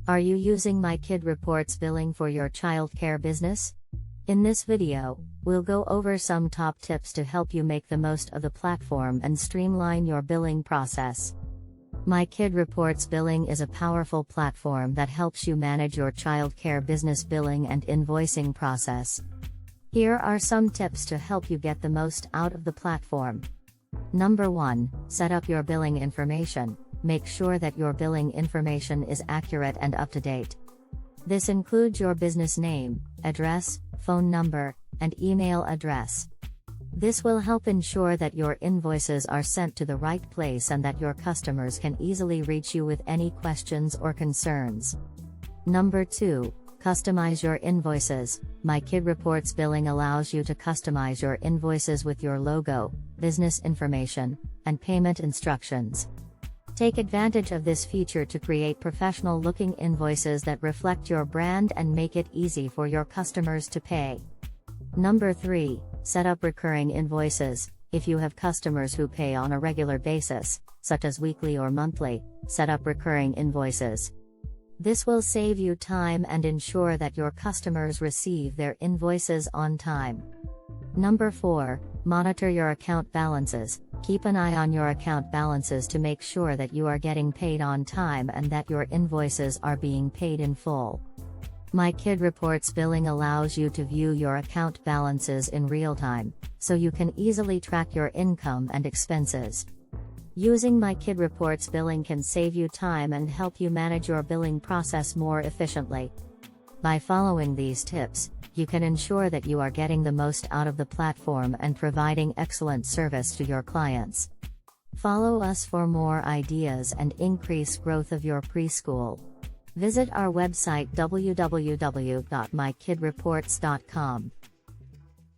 Are you using MyKidReports billing for your childcare business? In this video, we'll go over some top tips to help you make the most of the platform and streamline your billing process. MyKidReports Billing is a powerful platform that helps you manage your childcare business billing and invoicing process. Here are some tips to help you get the most out of the platform. Number 1, set up your billing information. Make sure that your billing information is accurate and up to date. This includes your business name, address, phone number, and email address. This will help ensure that your invoices are sent to the right place and that your customers can easily reach you with any questions or concerns. Number 2, customize your invoices. MyKidReports Billing allows you to customize your invoices with your logo, business information, and payment instructions. Take advantage of this feature to create professional-looking invoices that reflect your brand and make it easy for your customers to pay. Number 3, set up recurring invoices. If you have customers who pay on a regular basis, such as weekly or monthly, set up recurring invoices. This will save you time and ensure that your customers receive their invoices on time. Number 4, monitor your account balances. Keep an eye on your account balances to make sure that you are getting paid on time and that your invoices are being paid in full. MyKidReports Billing allows you to view your account balances in real time, so you can easily track your income and expenses. Using MyKidReports Billing can save you time and help you manage your billing process more efficiently. By following these tips, you can ensure that you are getting the most out of the platform and providing excellent service to your clients. Follow us for more ideas and increase growth of your preschool. Visit our website www.mykidreports.com.